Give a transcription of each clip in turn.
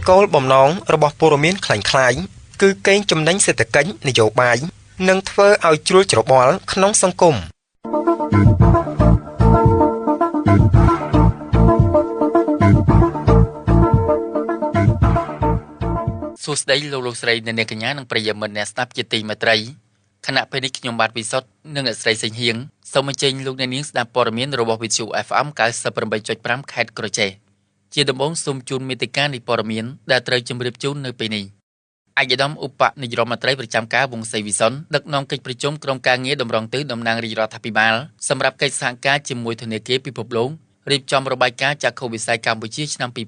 គោលបំណងរបស់ព័ត៌មានคล้ายៗគឺកេងចំណេញសេដ្ឋកិច្ចនយោបាយនិងធ្វើឲ្យជ្រួលច្របល់ក្នុងសង្គមសួស្តីលោកស្រីអ្នកនាងកញ្ញានិងប្រិយមិត្តអ្នកស្ដាប់ជាទីមេត្រីខណៈពេលនេះខ្ញុំបាទវិសុទ្ធនិងអ្នកស្រីសេងហៀងសូមអញ្ជើញលោកអ្នកនាងស្ដាប់ព័ត៌មានរបស់វិទ្យុ FM 98.5 ខេត្តក្រចេះជាដំបូងសូមជូនមេតិការនៃព័ត៌មានដែលត្រូវជម្រាបជូននៅពេលនេះឯកឧត្តមឧបនាយករដ្ឋមន្ត្រីប្រចាំការវង្សសីវិសុនដឹកនាំកិច្ចប្រជុំក្រុមការងារតម្រង់ទិសតំណាងរាជរដ្ឋាភិបាលសម្រាប់កិច្ចសហការជាមួយធនាគារពិភពលោករៀបចំរបាយការណ៍ចក្ខុវិស័យកម្ពុជាឆ្នាំ2050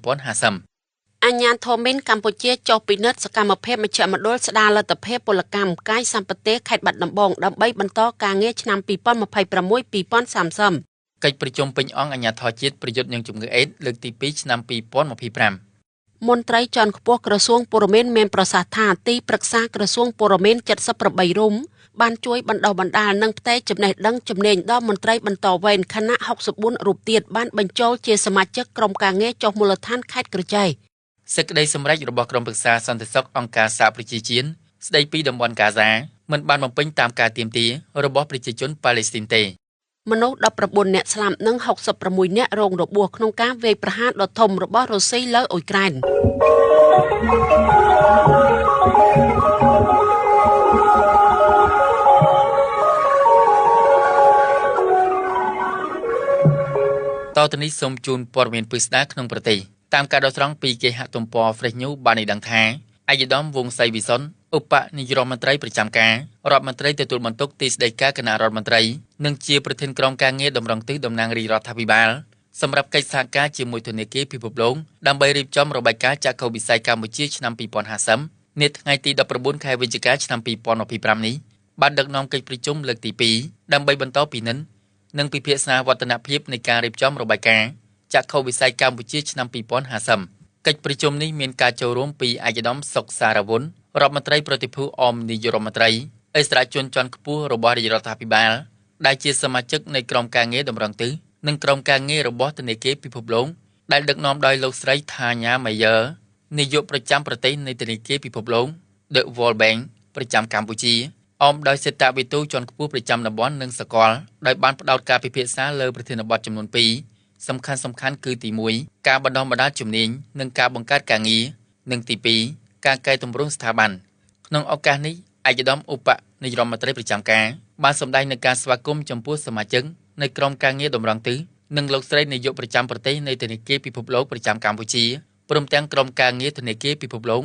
អាជ្ញាធរមានកម្ពុជាចុះពិនិត្យសកម្មភាពមជ្ឈមណ្ឌលស្ដារលទ្ធភាពពលកម្មកាយសម្បត្តិខេត្តបាត់ដំបងដើម្បីបន្តការងារឆ្នាំ2026-2030កិច្ចប្រជុំពេញអង្គអាជ្ញាធរជាតិប្រយុទ្ធនឹងជំងឺអេដស៍លើកទី2ឆ្នាំ2025មន្ត្រីជាន់ខ្ពស់ក្រសួងព័ត៌មានមានប្រសាសន៍ថាទីប្រឹក្សាក្រសួងព័ត៌មាន78រូបបានជួយបណ្ដុះបណ្ដាលនិងផ្ទេរចំណេះដឹងជំនាញដល់មន្ត្រីបន្តវេនគណៈ64រូបទៀតបានបញ្ចូលជាសមាជិកក្រុមការងារចុះមូលដ្ឋានខេត្តក្រចេះសេចក្តីសម្រេចរបស់ក្រុមប្រឹក្សាសន្តិសុខអង្គការសហប្រជាជាតិស្តីពីតំបន់កាហ្សាមិនបានបំពេញតាមការទាមទាររបស់ប្រជាជនប៉ាឡេស្ទីនទេមនុស្ស19នាក់ស្លាប់និង66នាក់រងរបួសក្នុងការវាយប្រហារដ៏ធំរបស់រុស្ស៊ីលើអ៊ុយក្រែនតទៅនេះសូមជូនព័ត៌មានពិស្ដាក្នុងប្រទេសតាមការដកស្រង់ពីគេហទំព័រ Fresh News បានឲ្យដឹងថាឯកឧត្តមវង្សសីវិសុនឧបនាយករដ្ឋមន្ត្រីប្រចាំការរដ្ឋមន្ត្រីទទួលបន្ទុកទីស្តីការគណៈរដ្ឋមន្ត្រីនិងជាប្រធានក្រុមការងារតម្រង់ទិសតំណាងរាជរដ្ឋាភិបាលសម្រាប់កិច្ចសហការជាមួយធនាគារពិភពលោកដើម្បីរៀបចំរបាយការណ៍ចក្ខុវិស័យកម្ពុជាឆ្នាំ2050នាថ្ងៃទី19ខែវិច្ឆិកាឆ្នាំ2025នេះបានដឹកនាំកិច្ចប្រជុំលើកទី2ដើម្បីបន្តពិនិត្យនិងពិភាក្សាវឌ្ឍនភាពនៃការរៀបចំរបាយការណ៍ចក្ខុវិស័យកម្ពុជាឆ្នាំ2050កិច្ចប្រជុំនេះមានការចូលរួមពីឯកឧត្តមសុកសារវុនរដ្ឋមន្ត្រីប្រតិភូអមនាយករដ្ឋមន្ត្រីអិសរាជជនជាន់ខ្ពស់របស់រាជរដ្ឋាភិបាលដែលជាសមាជិកនៃក្រុមការងារតម្រង់ទិសនិងក្រុមការងាររបស់ធនាគារពិភពលោកដែលដឹកនាំដោយលោកស្រីថាញ៉ាម៉ាយ៉ឺនាយកប្រចាំប្រទេសនៃធនាគារពិភពលោក The World Bank ប្រចាំកម្ពុជាអមដោយសេតវិទូជាន់ខ្ពស់ប្រចាំតំបន់និងសកលដោយបានផ្ដោតការពិភាក្សាលើប្រធានបទចំនួន2សំខាន់គឺទី1ការបណ្ដុះបណ្ដាលជំនាញនិងការបង្កើតការងារនិងទី2ការកែតម្រង់ស្ថាប័នក្នុងឱកាសនេះឯកឧត្តមឧបនាយករដ្ឋមន្ត្រីប្រចាំការបានសម្ដែងនឹងការស្វាគមន៍ចំពោះសមាជិកនៃក្រុមការងារតម្រង់ទិសនិងលោកស្រីនាយកប្រចាំប្រទេសនៃធនាគារពិភពលោកប្រចាំកម្ពុជាព្រមទាំងក្រុមការងារធនាគារពិភពលោក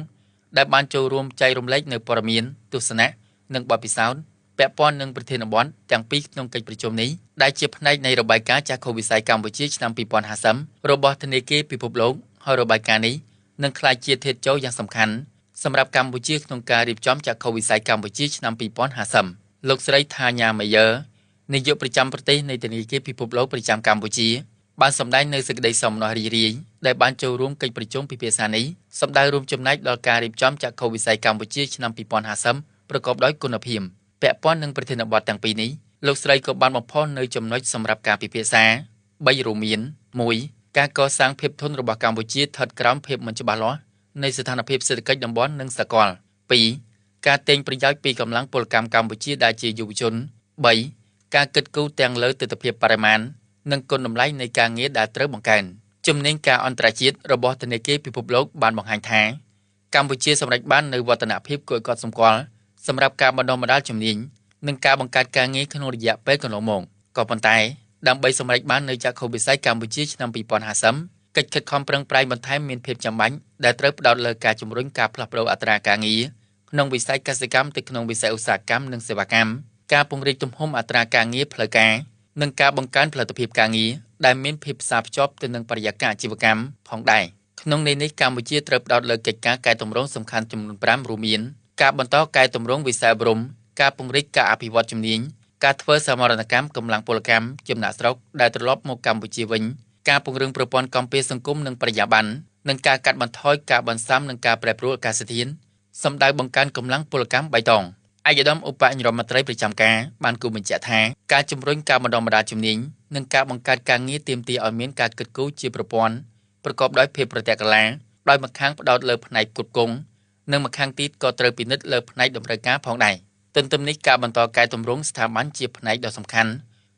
ដែលបានចូលរួមចែករំលែកនៅព័ត៌មានទស្សនៈនិងបទពិសោធន៍ពាក់ព័ន្ធនឹងប្រធានបទទាំងពីរក្នុងកិច្ចប្រជុំនេះដែលជាផ្នែកនៃរបាយការណ៍ចក្ខុវិស័យកម្ពុជាឆ្នាំ2050របស់ធនាគារពិភពលោកហើយរបាយការណ៍នេះនឹងក្លាយជាធាតុចូលយ៉ាងសំខាន់សម្រាប់កម្ពុជាក្នុងការរៀបចំចក្ខុវិស័យកម្ពុជាឆ្នាំ2050លោកស្រីថាញ៉ាម៉ាយ៉ឺនាយកប្រចាំប្រទេសនៃធនាគារពិភពលោកប្រចាំកម្ពុជាបានសម្ដែងនៅសេចក្តីសំណោះរីករាយដែលបានចូលរួមកិច្ចប្រជុំពិភាក្សានេះសម្ដៅរួមចំណែកដល់ការរៀបចំចក្ខុវិស័យកម្ពុជាឆ្នាំ2050ប្រកបដោយគុណភាពពាក់ព័ន្ធនឹងប្រធានបទទាំងពីរនេះលោកស្រីក៏បានបំផុសនៅចំណុចសម្រាប់ការពិភាក្សា3រួមមាន 1. ការកសាងភាពធន់របស់កម្ពុជាស្ថិតក្រោមភាពមិនច្បាស់លាស់នៃស្ថានភាពសេដ្ឋកិច្ចតំបន់និងសកល 2. ការទាញប្រយោជន៍ពីកម្លាំងពលកម្មកម្ពុជាដែលជាយុវជន 3. ការគិតគូរទាំងលើទិដ្ឋភាពបរិមាណនិងគុណតម្លៃនៃការងារដែលត្រូវបង្កើនជំនាញការអន្តរជាតិរបស់ធនាគារពិភពលោកបានបង្ហាញថាកម្ពុជាសម្រេចបាននូវវឌ្ឍនភាពគួរឲ្យកត់សម្គាល់សម្រាប់ការបណ្ដុះបណ្ដាលជំនាញនិងការបង្កើតការងារក្នុងរយៈពេលកន្លងមកក៏ប៉ុន្តែដើម្បីសម្រេចបាននូវចក្ខុវិស័យកម្ពុជាឆ្នាំ2050កិច្ចខិតខំប្រឹងប្រែងបន្ថែមមានភាពចាំបាច់ដែលត្រូវផ្ដោតលើការជំរុញការផ្លាស់ប្ដូរអត្រាការងារក្នុងវិស័យកសិកម្មទៅក្នុងវិស័យឧស្សាហកម្មនិងសេវាកម្មការពង្រីកទំហំអត្រាការងារផ្លូវការនិងការបង្កើនផលិតភាពការងារដែលមានភាពផ្សារភ្ជាប់ទៅនឹងបរិយាកាសអាជីវកម្មផងដែរក្នុងន័យនេះកម្ពុជាត្រូវផ្ដោតលើកិច្ចការកែតម្រង់សំខាន់ចំនួន5រួមមានការបន្តកែតម្រង់វិស័យអប់រំការពង្រីកការអភិវឌ្ឍជំនាញការធ្វើសមរណកម្មកម្លាំងពលកម្មចំណាក់ស្រុកដែលត្រឡប់មកកម្ពុជាវិញការពង្រឹងប្រព័ន្ធគាំពារសង្គមនិងបរិយាបន្ននិងការកាត់បន្ថយការបន្សាំនិងការប្រែប្រួលអាកាសធាតុសម្ដៅបង្កើនកម្លាំងពលកម្មបៃតងឯកឧត្តមឧបនាយករដ្ឋមន្ត្រីប្រចាំការបានគូបញ្ជាក់ថាការជំរុញការបណ្ដុះបណ្ដាលជំនាញនិងការបង្កើតការងារទាមទារឲ្យមានការគិតគូរជាប្រព័ន្ធប្រកបដោយភាពប្រតិកលា ដោយម្ខាងផ្ដោតលើផ្នែកគុតគង់និងម្ខាងទៀតក៏ត្រូវពិនិត្យលើផ្នែកតម្រូវការផងដែរទន្ទឹមនេះការបន្តកែតម្រង់ស្ថាប័នជាផ្នែកដ៏សំខាន់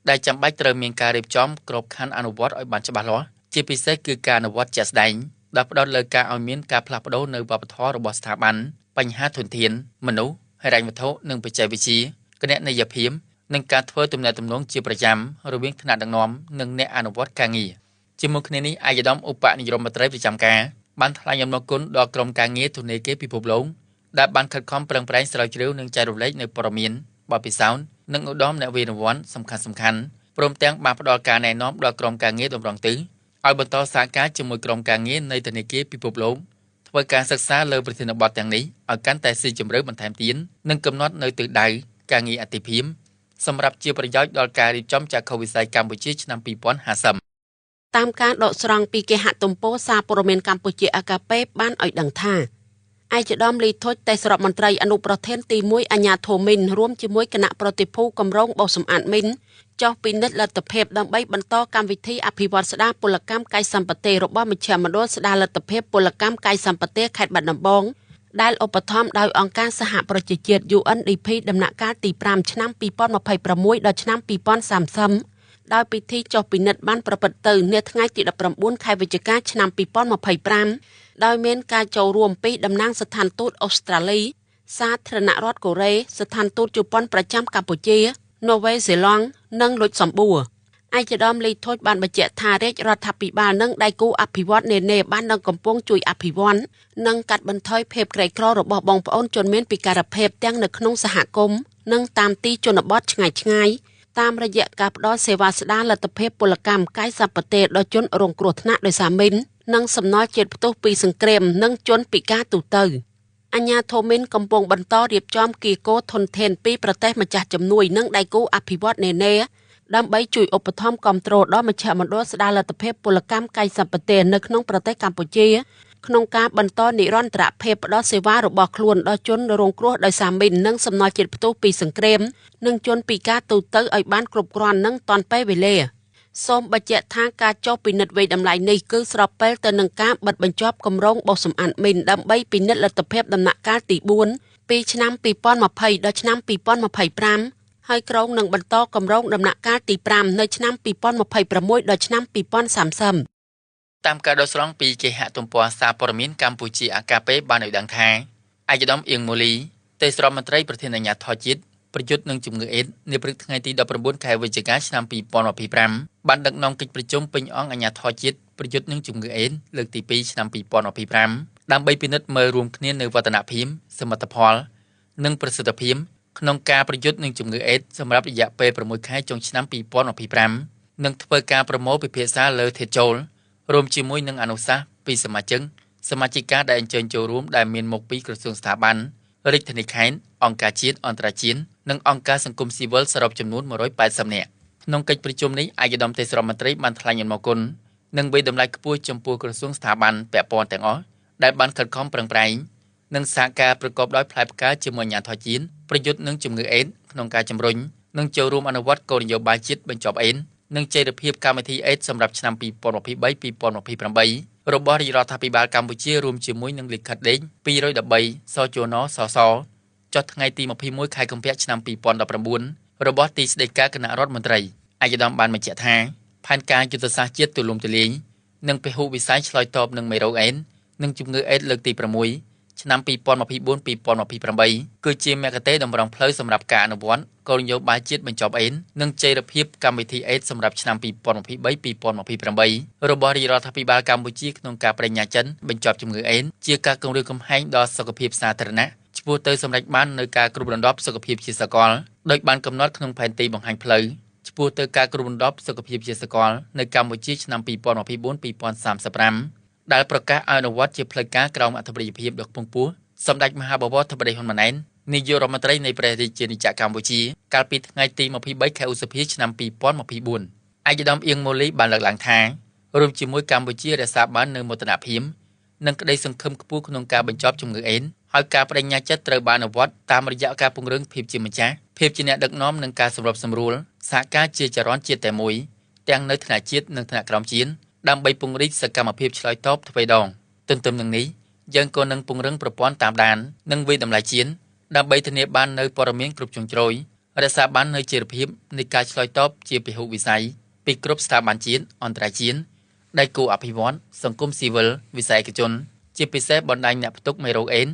ដែលចាំបាច់ត្រូវមានការរៀបចំក្របខ័ណ្ឌអនុវត្តឲ្យបានច្បាស់លាស់ជាពិសេសគឺការអនុវត្តជាក់ស្ដែងដែលផ្ដោតលើការឲ្យមានការផ្លាស់ប្ដូរនៅវប្បធម៌របស់ស្ថាប័នបញ្ហាធនធានមនុស្សហិរញ្ញវត្ថុនិងបច្ចេកវិទ្យាគណនេយ្យភាពនិងការធ្វើទំនាក់ទំនងជាប្រចាំរវាងថ្នាក់ដឹកនាំនិងអ្នកអនុវត្តការងារជាមួយគ្នានេះឯកឧត្តមឧបនាយករដ្ឋមន្ត្រីប្រចាំការបានថ្លែងអំណរគុណដល់ក្រុមការងារធនាគារពិភពលោកដែលបានខិតខំប្រឹងប្រែងស្រាវជ្រាវនិងចែករំលែកនៅព័ត៌មានបទពិសោធន៍និងឧត្តមអ្នកវិរវ័នសំខាន់ៗព្រមទាំងបានផ្ដល់ការណែនាំដល់ក្រុមការងារតម្រង់ទិសឲ្យបន្តសហការជាមួយក្រុមការងារនៃធនាគារពិភពលោកធ្វើការសិក្សាលើប្រធានបទទាំងនេះឲ្យកាន់តែស៊ីជម្រៅបន្ថែមទៀតនិងកំណត់នៅទិសដៅការងារអាទិភាពសម្រាប់ជាប្រយោជន៍ដល់ការរៀបចំចក្ខុវិស័យកម្ពុជាឆ្នាំ2050តាមការដកស្រង់ពីគេហទំព័រសារព័ត៌មានកម្ពុជាអាកាពេ បានឲ្យដឹងថាឯកឧត្តមលីថុចទេសរដ្ឋមន្ត្រីអនុប្រធានទី1អាជ្ញាធរមីនរួមជាមួយគណៈប្រតិភូគម្រោងបោសសម្អាតមីនចុះពិនិត្យលទ្ធភាពដើម្បីបន្តកម្មវិធីអភិវឌ្ឍស្ដារពលកម្មកាយសម្បត្តិរបស់មជ្ឈមណ្ឌលស្ដារលទ្ធភាពពលកម្មកាយសម្បត្តិខេត្តបាត់ដំបងដែលឧបត្ថម្ភដោយអង្គការសហប្រជាជាតិ UNDP ដំណាក់កាលទី5ឆ្នាំ2026ដល់ឆ្នាំ2030ដោយពិធីចុះពិនិត្យបានប្រព្រឹត្តទៅនៅថ្ងៃទី19ខែវិច្ឆិកាឆ្នាំ2025ដោយមានការចូលរួមពីតំណាងស្ថានទូតអូស្ត្រាលីសាធារណរដ្ឋកូរ៉េស្ថានទូតជប៉ុនប្រចាំកម្ពុជានូវែលសេឡង់និងលុចសម្បួរឯកឧត្តមលីថុចបានបញ្ជាក់ថារាជរដ្ឋាភិបាលនិងដៃគូអភិវឌ្ឍន៍នានាបាននឹងកំពុងជួយអភិវឌ្ឍនិងកាត់បន្ថយភាពក្រីក្ររបស់បងប្អូនជនមានពិការភាពទាំងនៅក្នុងសហគមន៍និងតាមទីជនបទឆ្ងាយៗតាមរយៈការផ្តល់សេវាស្ដារលទ្ធភាពពលកម្មកាយសម្បត្តិដល់ជនរងគ្រោះថ្នាក់ដោយសារមីននិងសំណល់ជាតិផ្ទុះពីសង្គ្រាមនិងជនពិការទូទៅអាជ្ញាធរមីនកំពុងបន្តរៀបចំគីកូធនធានពីប្រទេសម្ចាស់ជំនួយនិងដៃគូអភិវឌ្ឍន៍នានាដើម្បីជួយឧបត្ថម្ភគាំទ្រដល់មជ្ឈមណ្ឌលស្ដារលទ្ធភាពពលកម្មកាយសម្បត្តិនៅក្នុងប្រទេសកម្ពុជាក្នុងការបន្តនិរន្តរភាពផ្ដល់សេវារបស់ខ្លួនដល់ជនរងគ្រោះដោយសារមីននិងសំណល់ជាតិផ្ទុះពីសង្គ្រាមនិងជនពិការទូទៅឲ្យបានគ្រប់គ្រាន់និងទាន់ពេលវេលាសូមបញ្ជាក់ថាការចុះពិនិត្យវិតម្លៃនេះគឺស្របពេលទៅនឹងការបិទបញ្ចប់គម្រោងបោសសម្អាតមីនដើម្បីពិនិត្យលទ្ធភាពដំណាក់កាលទី4ពីឆ្នាំ2020ដល់ឆ្នាំ2025ហើយក្រុងនឹងបន្តគម្រោងដំណាក់កាលទី5នៅឆ្នាំ2026ដល់ឆ្នាំ2030តាមការដកស្រង់ពីគេហទំព័រសារព័ត៌មានកម្ពុជាអាកាពេ បានឲ្យដឹងថាឯកឧត្តមអៀងម៉ូលីទេសរដ្ឋមន្ត្រីប្រធានអាជ្ញាធរជាតិប្រយុទ្ធនឹងជំងឺអេដស៍នាព្រឹកថ្ងៃទី19ខែវិច្ឆិកាឆ្នាំ2025បានដឹកនាំកិច្ចប្រជុំពេញអង្គអាជ្ញាធរជាតិប្រយុទ្ធនឹងជំងឺអេដស៍លើកទី2ឆ្នាំ2025ដើម្បីពិនិត្យមើលរួមគ្នានៅវឌ្ឍនភាពសមិទ្ធផលនិងប្រសិទ្ធភាពក្នុងការប្រយុទ្ធនឹងជំងឺអេដស៍សម្រាប់រយៈពេល6ខែចុងឆ្នាំ2025និងធ្វើការប្រមូលពិភាក្សាលើធាតុចូលរួមជាមួយនឹងអនុសាសន៍ពីសមាជិកាដែលអញ្ជើញចូលរួមដែលមានមកពីក្រសួងស្ថាប័នរាជធានីខេត្តអង្គការជាតិអន្តរជាតិនិងអង្គការសង្គមស៊ីវិលសរុបចំនួន180នាក់ក្នុងកិច្ចប្រជុំនេះឯកឧត្តមទេសរដ្ឋមន្ត្រីបានថ្លែងអំណរគុណនិងវិតម្លៃខ្ពស់ចំពោះក្រសួងស្ថាប័នពាក់ព័ន្ធទាំងអស់ដែលបានខិតខំប្រឹងប្រែងនិងសហការប្រកបដោយផ្លែផ្កាជាមួយអាជ្ញាធរជាតិប្រយុទ្ធនឹងជំងឺអេដស៍ក្នុងការជំរុញនិងចូលរួមអនុវត្តគោលនយោបាយជាតិបញ្ចប់អេដស៍និងចីរភាពកម្មវិធីអេដស៍សម្រាប់ឆ្នាំ2023-2028របស់រាជរដ្ឋាភិបាលកម្ពុជារួមជាមួយនឹងលិខិតលេខ213សជនសសចុះថ្ងៃទី21ខែកុម្ភៈឆ្នាំ2019របស់ទីស្តីការគណៈរដ្ឋមន្ត្រីឯកឧត្តមបានបញ្ជាក់ថាផែនការយុទ្ធសាស្ត្រជាតិទូលំទូលាយនិងពហុវិស័យឆ្លើយតបនឹងមេរោគអេដស៍និងជំងឺអេដស៍លើកទី6ឆ្នាំ2024-2028គឺជាមគ្គុទ្ទេសក៍តម្រង់ផ្លូវសម្រាប់ការអនុវត្តគោលនយោបាយជាតិបញ្ចប់អេដស៍និងចីរភាពកម្មវិធីអេដស៍សម្រាប់ឆ្នាំ2023-2028របស់រាជរដ្ឋាភិបាលកម្ពុជាក្នុងការបដិញ្ញាចិត្តបញ្ចប់ជំងឺអេដស៍ជាការគម្រាមកំហែងដល់សុខភាពសាធារណៈឆ្ពោះទៅសម្រេចបាននូវការគ្របដណ្ដប់សុខភាពជាសកលដោយបានកំណត់ក្នុងផែនទីបង្ហាញផ្លូវឆ្ពោះទៅការគ្របដណ្ដប់សុខភាពជាសកលនៅកម្ពុជាឆ្នាំ2024-2035ដែលប្រកាសអនុវត្តជាផ្លូវការក្រោមអធិបតេយ្យភាពដ៏ខ្ពង់ខ្ពស់សម្ដេចមហាបវរធិបតីហ៊ុនម៉ាណែតនាយករដ្ឋមន្ត្រីនៃព្រះរាជាណាចក្រកម្ពុជាកាលពីថ្ងៃទី23ខែឧសភាឆ្នាំ2024ឯកឧត្តមអៀងម៉ូលីបានលើកឡើងថារួមជាមួយកម្ពុជារក្សាបាននូវមោទនភាពនិងក្តីសង្ឃឹមខ្ពស់ក្នុងការបញ្ចប់ជំងឺអេដស៍ហើយការបដិញ្ញាចិត្តត្រូវបានអនុវត្តតាមរយៈការពង្រឹងភាពជាម្ចាស់ភាពជាអ្នកដឹកនាំនិងការសម្របសម្រួលសហការជាចរន្តជាតិតែមួយទាំងនៅថ្នាក់ជាតិនិងថ្នាក់ក្រោមជាតិដើម្បីពង្រីកសកម្មភាពឆ្លើយតបទ្វេដង ទន្ទឹមនឹងនេះយើងក៏នឹងពង្រឹងប្រព័ន្ធតាមដាននិងវិតម្លៃជាតិដើម្បីធានាបាននូវព័ត៌មានគ្រប់ជ្រុងជ្រោយរក្សាបាននូវចីរភាពនៃការឆ្លើយតបជាពហុវិស័យពីគ្រប់ស្ថាប័នជាតិអន្តរជាតិដៃគូអភិវឌ្ឍន៍សង្គមស៊ីវិលវិស័យឯកជនជាពិសេសបណ្ដាញអ្នកផ្ទុកមេរោគអេដស៍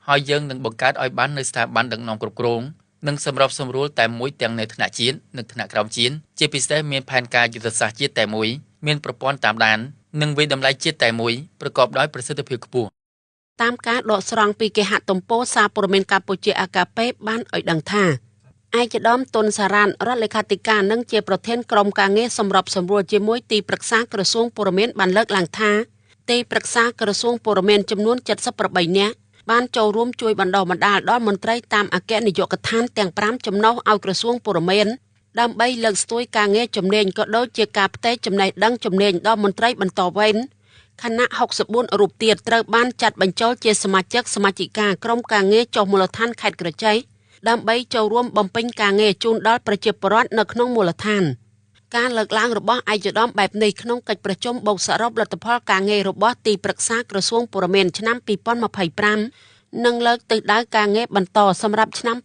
ហើយយើងនឹងបង្កើតឲ្យបាននូវស្ថាប័នដឹកនាំគ្រប់គ្រងនិងសម្របសម្រួលតែមួយទាំងនៅថ្នាក់ជាតិនិងថ្នាក់ក្រោមជាតិជាពិសេសមានផែនការយុទ្ធសាស្ត្រជាតិតែមួយមានប្រព័ន្ធតាមដាននិងវិតម្លៃជាតិតែមួយប្រកបដោយប្រសិទ្ធភាពខ្ពស់តាមការដកស្រង់ពីគេហទំព័រសារព័ត៌មានកម្ពុជាអាកាពេបានឲ្យដឹងថាឯកឧត្តមតុនសារ៉ានរដ្ឋលេខាធិការនិងជាប្រធានក្រុមការងារសម្របសម្រួលជាមួយទីប្រឹក្សាក្រសួងព័ត៌មានបានលើកឡើងថាទីប្រឹក្សាក្រសួងព័ត៌មានចំនួន78នាក់បានចូលរួមជួយបណ្ដុះបណ្ដាលដល់មន្ត្រីតាមអគ្គនាយកដ្ឋានទាំង5ចំណុះឲ្យក្រសួងព័ត៌មានដើម្បីលើកស្ទួយការងារជំនាញក៏ដូចជាការផ្ទេរចំណេះដឹងជំនាញដល់មន្ត្រីបន្តវេនគណៈ64រូបទៀតត្រូវបានចាត់បញ្ចូលជាសមាជិកសមាជិកាក្រុមការងារចុះមូលដ្ឋានខេត្តក្រចេះដើម្បីចូលរួមបំពេញការងារជូនដល់ប្រជាពលរដ្ឋនៅក្នុងមូលដ្ឋានការលើកឡើងរបស់ឯកឧត្តមបែបនេះក្នុងកិច្ចប្រជុំបូកសរុបលទ្ធផលការងាររបស់ទីប្រឹក្សាក្រសួងព័ត៌មានឆ្នាំ2025និងលើកទិសដៅការងារបន្តសម្រាប់ឆ្នាំ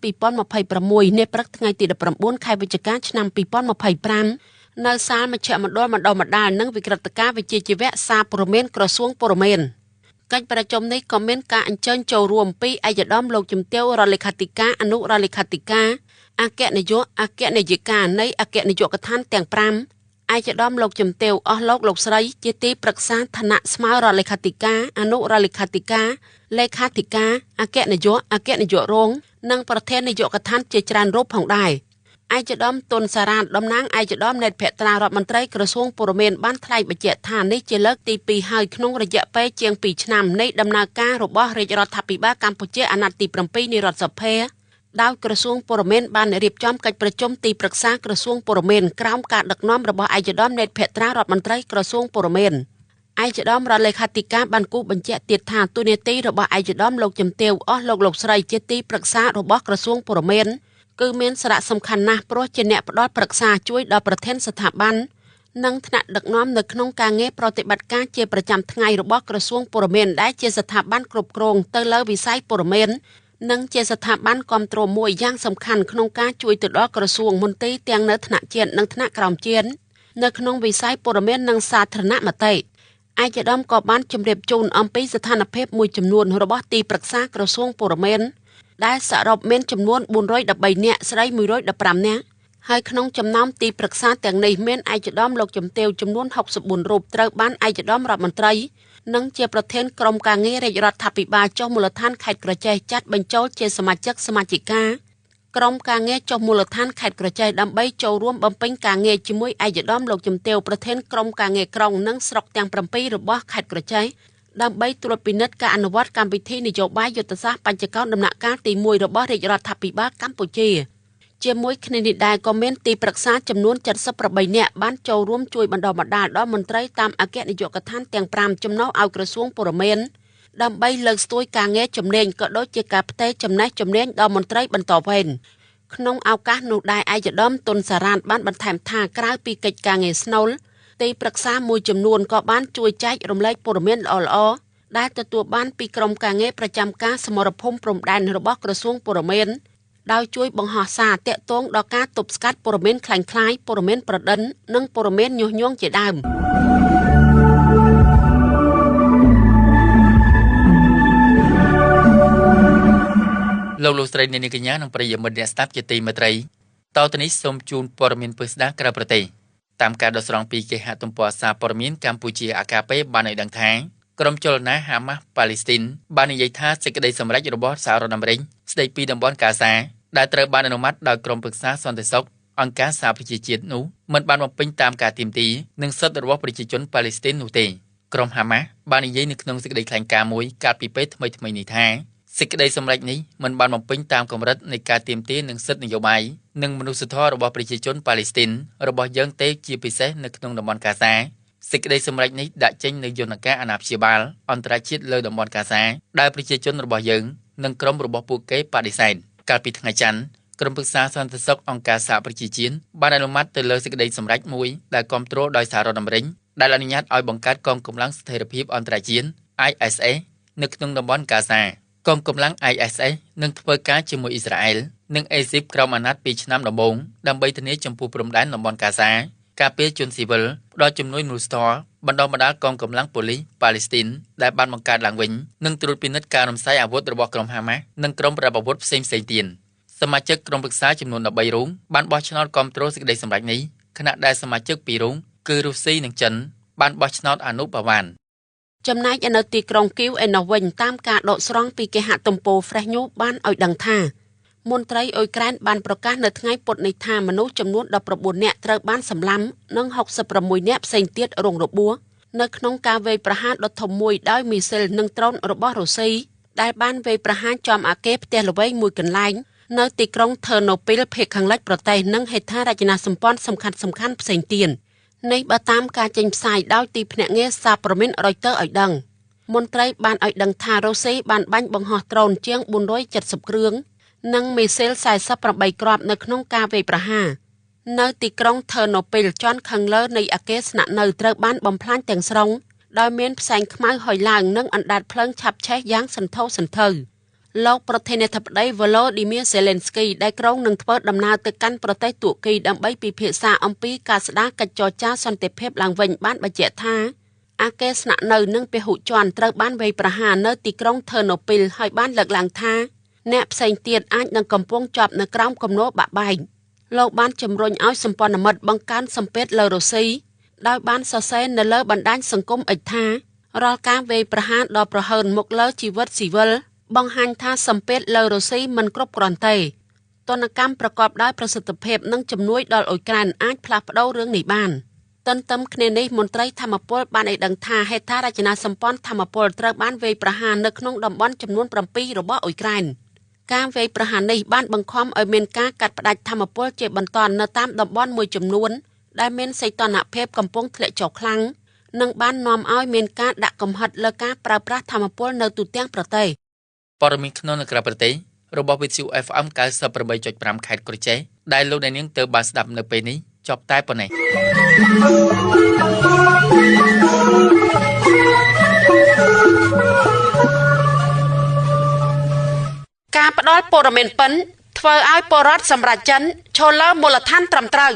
2026នាព្រឹកថ្ងៃទី19ខែវិច្ឆិកាឆ្នាំ2025នៅសាលមជ្ឈមណ្ឌលបណ្ដុះបណ្ដាលនិងវិក្រិតការវិជ្ជាជីវៈសារព័ត៌មានក្រសួងព័ត៌មានកិច្ចប្រជុំនេះក៏មានការអញ្ជើញចូលរួមពីឯកឧត្តមលោកជំទាវរដ្ឋលេខាធិការអនុរដ្ឋលេខាធិការអគ្គនាយកអគ្គនាយិកានៃអគ្គនាយកដ្ឋានទាំង5ឯកឧត្តមលោកជំទាវអស់លោកស្រីជាទីប្រឹក្សាឋានៈស្មើរដ្ឋលេខាធិការអនុរដ្ឋលេខាធិការលេខាធិការអគ្គនាយករងនិងប្រធាននាយកដ្ឋានជាច្រើនរូបផងដែរឯកឧត្តមតុនសារ៉ានតំណាងឯកឧត្តមនេតភត្រារដ្ឋមន្ត្រីក្រសួងព័ត៌មានបានថ្លែងបញ្ជាក់ថានេះជាលើកទី2ហើយក្នុងរយៈពេលជាង2ឆ្នាំនៃដំណើរការរបស់រាជរដ្ឋាភិបាលកម្ពុជាអាណត្តិទី7នៃរដ្ឋសភាដោយក្រសួងព័ត៌មានបានរៀបចំកិច្ចប្រជុំទីប្រឹក្សាក្រសួងព័ត៌មានក្រោមការដឹកនាំរបស់ឯកឧត្តមនេតភត្រារដ្ឋមន្ត្រីក្រសួងព័ត៌មានឯកឧត្តមរដ្ឋលេខាធិការបានគូបញ្ជាក់ទៀតថាទូនាទីរបស់ឯកឧត្តមលោកជំទាវអស់លោកស្រីជាទីប្រឹក្សារបស់ក្រសួងព័ត៌មានគឺមានសារៈសំខាន់ណាស់ព្រោះជាអ្នកផ្ដល់ប្រឹក្សាជួយដល់ប្រធានស្ថាប័ននិងថ្នាក់ដឹកនាំនៅក្នុងការងារប្រតិបត្តិការជាប្រចាំថ្ងៃរបស់ក្រសួងព័ត៌មានដែលជាស្ថាប័នគ្រប់គ្រងទៅលើវិស័យព័ត៌មាននិងជាស្ថាប័នគាំទ្រមួយយ៉ាងសំខាន់ក្នុងការជួយទៅដល់ក្រសួងមន្ទីរទាំងនៅថ្នាក់ជាតិនិងថ្នាក់ក្រោមជាតិនៅក្នុងវិស័យព័ត៌មាននិងសាធារណមតិឯកឧត្តមក៏បានជម្រាបជូនអំពីស្ថានភាពមួយចំនួនរបស់ទីប្រឹក្សាក្រសួងព័ត៌មានដែលសរុបមានចំនួន413នាក់ស្រី115នាក់ហើយក្នុងចំណោមទីប្រឹក្សាទាំងនេះមានឯកឧត្តមលោកជំទាវចំនួន64រូបត្រូវបានឯកឧត្តមរដ្ឋមន្ត្រីនិងជាប្រធានក្រុមការងាររាជរដ្ឋាភិបាលចុះមូលដ្ឋានខេត្តក្រចេះចាត់បញ្ចូលជាសមាជិកសមាជិកាក្រុមការងារចុះមូលដ្ឋានខេត្តក្រចេះដើម្បីចូលរួមបំពេញការងារជាមួយឯកឧត្តមលោកជំទាវប្រធានក្រុមការងារក្រុងនិងស្រុកទាំង7របស់ខេត្តក្រចេះដើម្បីត្រួតពិនិត្យការអនុវត្តកម្មវិធីនយោបាយយុទ្ធសាស្ត្របញ្ចកោណដំណាក់កាលទី1របស់រាជរដ្ឋាភិបាលកម្ពុជាជាមួយគ្នានេះដែរក៏មានទីប្រឹក្សាចំនួន78នាក់បានចូលរួមជួយបណ្ដុះបណ្ដាលដល់មន្ត្រីតាមអគ្គនាយកដ្ឋានទាំង5ចំណុះឲ្យក្រសួងព័ត៌មានដើម្បីលើកស្ទួយការងារជំនាញក៏ដូចជាការផ្ទេរចំណេះជំនាញដល់មន្ត្រីបន្តវេនក្នុងឱកាសនោះដែរឯកឧត្តមតុនសារ៉ានបានបន្ថែមថាក្រៅពីកិច្ចការងារស្នូលទីប្រឹក្សាមួយចំនួនក៏បានជួយចែករំលែកព័ត៌មានល្អៗដែលទទួលបានពីក្រុមការងារប្រចាំការសមរភូមិព្រំដែនរបស់ក្រសួងព័ត៌មានដោយជួយបង្ហោះសារតាក់ទងដល់ការទប់ស្កាត់ព័ត៌មានคล้ายៗព័ត៌មានប្រឌិននិងព័ត៌មានញុះញង់ជាដើមលោកស្រីនាងកញ្ញានិងប្រិយមិត្តអ្នកស្ដាប់ជាទីមេត្រីតទៅនេះសូមជូនព័ត៌មានពិស្ដាក្រៅប្រទេសតាមការដកស្រង់ពីគេហទំព័រសារព័ត៌មានកម្ពុជាអាកាពេបានឲ្យដឹងថាក្រុមចលនាហាម៉ាស់ប៉ាឡេស្ទីនបាននិយាយថាសេចក្តីសម្រេចរបស់សហរដ្ឋអាមេរិកស្តីពីតំបន់កាហ្សាដែលត្រូវបានអនុម័តដោយក្រុមប្រឹក្សាសន្តិសុខអង្គការសហប្រជាជាតិនោះមិនបានបំពេញតាមការទាមទារនិងសិទ្ធិរបស់ប្រជាជនប៉ាឡេស្ទីននោះទេក្រុមហាម៉ាស់បាននិយាយនៅក្នុងសេចក្តីថ្លែងការណ៍មួយកាលពីពេលថ្មីៗនេះថាសេចក្តីសម្រេចនេះមិនបានបំពេញតាមកម្រិតនៃការទាមទារនិងសិទ្ធិនយោបាយនិងមនុស្សធម៌របស់ប្រជាជនប៉ាឡេស្ទីនរបស់យើងទេជាពិសេសនៅក្នុងតំបន់កាហ្សាសេចក្តីសម្រេចនេះដាក់ចេញនៅយន្តការអាណាព្យាបាលអន្តរជាតិលើតំបន់កាហ្សាដែលប្រជាជនរបស់យើងនិងក្រុមរបស់ពួកគេបដិសេធកាលពីថ្ងៃច័ន្ទក្រុមប្រឹក្សាសន្តិសុខអង្គការសហប្រជាជាតិបានអនុម័តទៅលើសេចក្តីសម្រេចមួយដែលគាំទ្រដោយសហរដ្ឋអាមេរិកដែលអនុញ្ញាតឲ្យបង្កើតកងកម្លាំងស្ថិរភាពអន្តរជាតិ ISS នៅក្នុងតំបន់កាហ្សាកងកម្លាំង ISS នឹងធ្វើការជាមួយអ៊ីស្រាអែលនិងអេស៊ីបក្រោមអាណត្តិ2ឆ្នាំដំបូងដើម្បីធានាចំពោះព្រំដែនតំបន់កាហ្សាការពារជនស៊ីវិលផ្ដល់ជំនួយមនុស្សធម៌បណ្ដុះបណ្ដាលកងកម្លាំងប៉ូលីសប៉ាឡេស្ទីនដែលបានបង្កើតឡើងវិញនិងត្រួតពិនិត្យការរំសាយអាវុធរបស់ក្រុមហាម៉ាស់និងក្រុមប្រដាប់អាវុធផ្សេងៗទៀតសមាជិកក្រុមប្រឹក្សាចំនួន13រូបបានបោះឆ្នោតគាំទ្រសេចក្តីសម្រេចនេះខណៈដែលសមាជិក2រូបគឺរុស្ស៊ីនិងចិនបានបោះឆ្នោតអនុប្រវត្តិចំណែកនៅទីក្រុងគីវឯណោះវិញតាមការដកស្រង់ពីគេហទំព័រ Fresh News បានឲ្យដឹងថាមន្ត្រីអ៊ុយក្រែនបានប្រកាសនៅថ្ងៃពុធនេះថាមនុស្សចំនួន19នាក់ត្រូវបានសម្លាប់និង66នាក់ផ្សេងទៀតរងរបួសនៅក្នុងការវាយប្រហារដ៏ធំមួយដោយមីស៊ីលនិងដ្រូនរបស់រុស្ស៊ីដែលបានវាយប្រហារចំអគារផ្ទះល្វែងមួយកន្លែងនៅទីក្រុងថឺណូពីលភាគខាងលិចប្រទេសនិងហេដ្ឋារចនាសម្ព័ន្ធសំខាន់ៗផ្សេងទៀតនេះបើតាមការចេញផ្សាយដោយទីភ្នាក់ងារសារព័ត៌មាន Reuters ឲ្យដឹងមន្ត្រីបានឲ្យដឹងថារុស្ស៊ីបានបាញ់បង្ហោះដ្រូនជាង470គ្រឿងនិងមីស៊ីល48គ្រាប់នៅក្នុងការវាយប្រហារនៅទីក្រុងថឺណូពីលជាន់ខាងលើនៃអគារស្នាក់នៅត្រូវបានបំផ្លាញទាំងស្រុងដោយមានផ្សែងខ្មៅហុយឡើងនិងអណ្ដាតភ្លើងឆាបឆេះយ៉ាងសន្ធោសន្ធៅលោកប្រធានាធិបតី Volodymyr Zelensky ដែលក្រុងនឹងធ្វើដំណើរទៅកាន់ប្រទេសទួរគីដើម្បីពិភាក្សាអំពីការស្ដារកិច្ចចរចាសន្តិភាពឡើងវិញបានបញ្ជាក់ថាអគារស្នាក់នៅនិងពហុជាន់ត្រូវបានវាយប្រហារនៅទីក្រុងថឺណូពីលហើយបានលើកឡើងថាអ្នកផ្សេងទៀតអាចនឹងកំពុងជាប់នៅក្រោមគំនរបាក់បែកលោកបានជំរុញឲ្យសម្ព័ន្ធមិត្តបង្កើនសម្ពាធលើរុស្ស៊ីដោយបានសរសេរនៅលើបណ្ដាញសង្គមអិចថារាល់ការវាយប្រហារដ៏ប្រហើនមកលើជីវិតស៊ីវិលបង្ហាញថាសម្ពាធលើរុស្ស៊ីមិនគ្រប់គ្រាន់ទេទណ្ឌកម្មប្រកបដោយប្រសិទ្ធភាពនិងជំនួយដល់អ៊ុយក្រែនអាចផ្លាស់ប្ដូររឿងនេះបានទន្ទឹមគ្នានេះមន្ត្រីធម្មពលបានឲ្យដឹងថាហេដ្ឋារចនាសម្ព័ន្ធធម្មពលត្រូវបានវាយប្រហារនៅក្នុងតំបន់ចំនួន7របស់អ៊ុយក្រែនការវាយប្រហារនេះបានបង្ខំឲ្យមានការកាត់ផ្តាច់ធម្មពលជាបន្តនៅតាមតំបន់មួយចំនួនដែលមានសីតុណ្ហភាពកំពុងធ្លាក់ចុះខ្លាំងនិងបាននាំឲ្យមានការដាក់កំហិតលើការប្រើប្រាស់ធម្មពលនៅទូទាំងប្រទេសព័ត៌មានក្នុងនិងក្រៅប្រទេសរបស់វិទ្យុ FM 98.5 ខេត្តក្រចេះដែលលោកអ្នកនាងទើបបានស្ដាប់នៅពេលនេះចប់តែប៉ុណ្ណេះការផ្ដល់ព័ត៌មានពិនធ្វើឲ្យពលរដ្ឋសម្រាប់ចិនឈរលើមូលដ្ឋានត្រឹមត្រូវ